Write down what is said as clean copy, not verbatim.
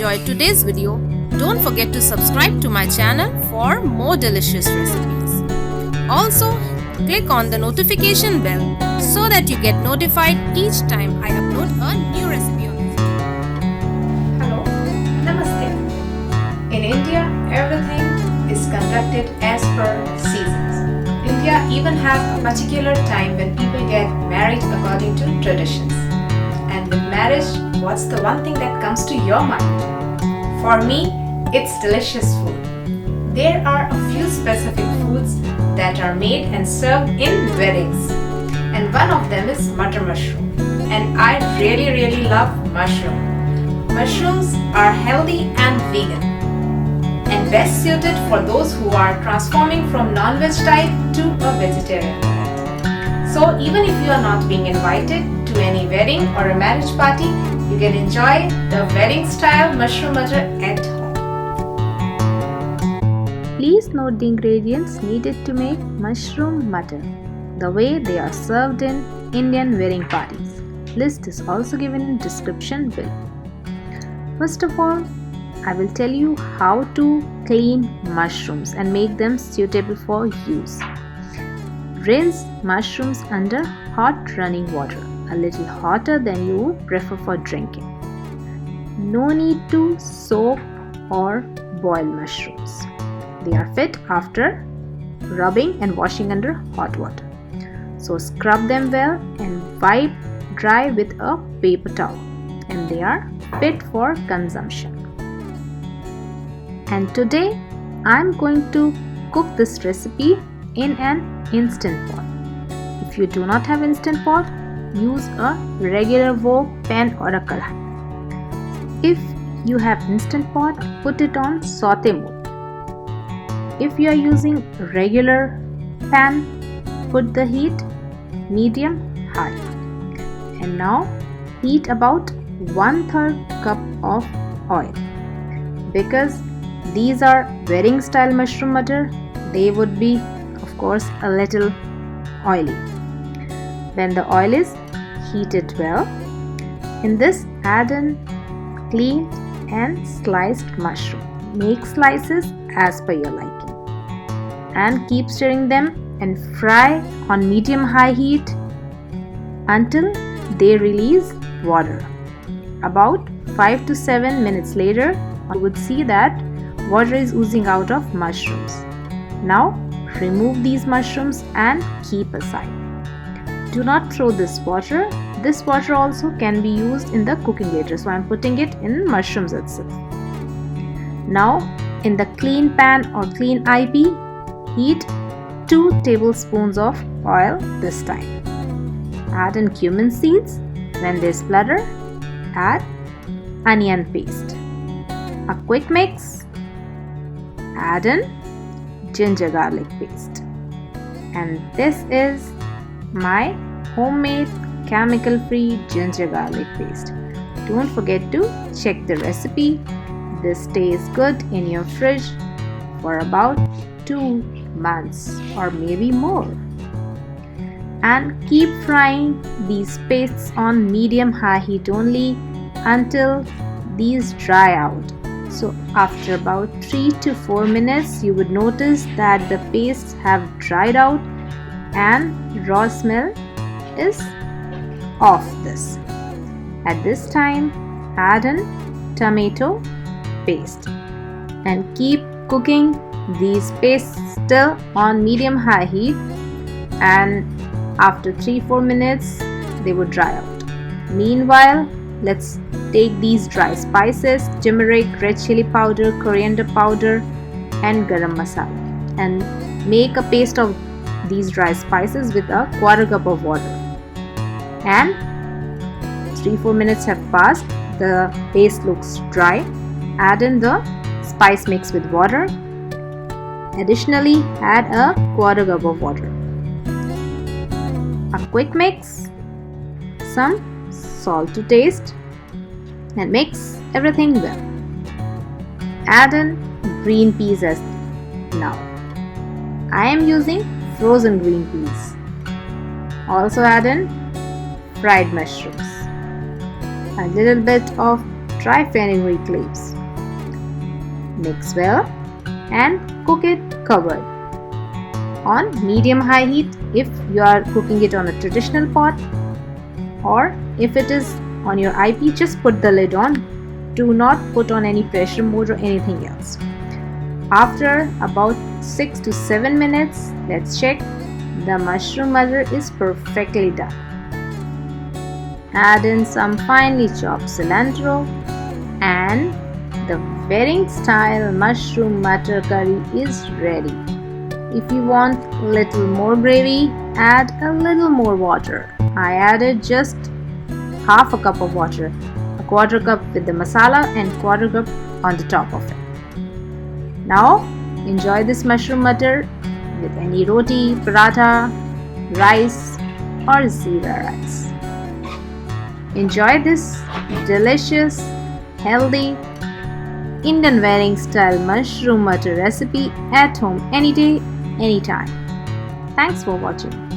enjoyed today's video, don't forget to subscribe to my channel for more delicious recipes. Also, click on the notification bell so that you get notified each time I upload a new recipe on this channel. Hello, Namaste. In India, everything is conducted as per seasons. India even has a particular time when people get married according to traditions. And with marriage, what's the one thing that comes to your mind? For me, it's delicious food. There are a few specific foods that are made and served in weddings. And one of them is butter mushroom. And I really love mushroom. Mushrooms are healthy and vegan, and best suited for those who are transforming from non-veg diet to a vegetarian diet. So even if you are not being invited to any wedding or a marriage party, you can enjoy the wedding style mushroom butter at home. Please note the ingredients needed to make mushroom butter, the way they are served in Indian wedding parties. List is also given in description below. First of all, I will tell you how to clean mushrooms and make them suitable for use. Rinse mushrooms under hot running water, a little hotter than you would prefer for drinking. No need to soak or boil mushrooms. They are fit after rubbing and washing under hot water. So scrub them well and wipe dry with a paper towel, and they are fit for consumption. And today I am going to cook this recipe in an instant pot. If you do not have instant pot, use a regular wok pan or a kadai. If you have instant pot, put it on saute mode. If you are using regular pan, put the heat medium high. And now heat about 1/3 cup of oil. Because these are wedding style mushroom butter, they would be of course a little oily. When the oil is heated well, in this add in cleaned and sliced mushroom. Make slices as per your liking and keep stirring them and fry on medium-high heat until they release water. About 5 to 7 minutes later, you would see that water is oozing out of mushrooms. Now remove these mushrooms and keep aside. Do not throw this water. This water also can be used in the cooking later, so I am putting it in mushrooms itself. Now in the clean pan or clean IB, heat 2 tablespoons of oil this time. Add in cumin seeds. When they splutter, add onion paste. A quick mix. Add in ginger garlic paste. And this is my homemade chemical free ginger garlic paste. Don't forget to check the recipe. This stays good in your fridge for about 2 months or maybe more. And keep frying these pastes on medium-high heat only until these dry out. So after about 3 to 4 minutes, you would notice that the pastes have dried out and raw smell is off this. At this time, add in tomato paste and keep cooking these pastes still on medium-high heat, and after 3-4 minutes they would dry out. Meanwhile, let's take these dry spices, turmeric, red chili powder, coriander powder and garam masala, and make a paste of these dry spices with a 1/4 cup of water. And 3-4 minutes have passed. The paste looks dry. Add in the spice mix with water. Additionally, add a 1/4 cup of water. A quick mix, some salt to taste, and mix everything well. Add in green peas as now. I am using frozen green peas. Also add in fried mushrooms, a little bit of dry fenugreek leaves. Mix well and cook it covered on medium-high heat if you are cooking it on a traditional pot, or if it is on your IP, just put the lid on. Do not put on any pressure mode or anything else. After about 6 to 7 minutes, let's check. The mushroom mutter is perfectly done. Add in some finely chopped cilantro and the wedding style mushroom mutter curry is ready. If you want a little more gravy, add a little more water. I added just half a cup of water, a quarter cup with the masala and quarter cup on the top of it. Now enjoy this mushroom mutter with any roti, paratha, rice or zeera rice. Enjoy this delicious, healthy Indian wedding style mushroom mutter recipe at home any day, anytime. Thanks for watching.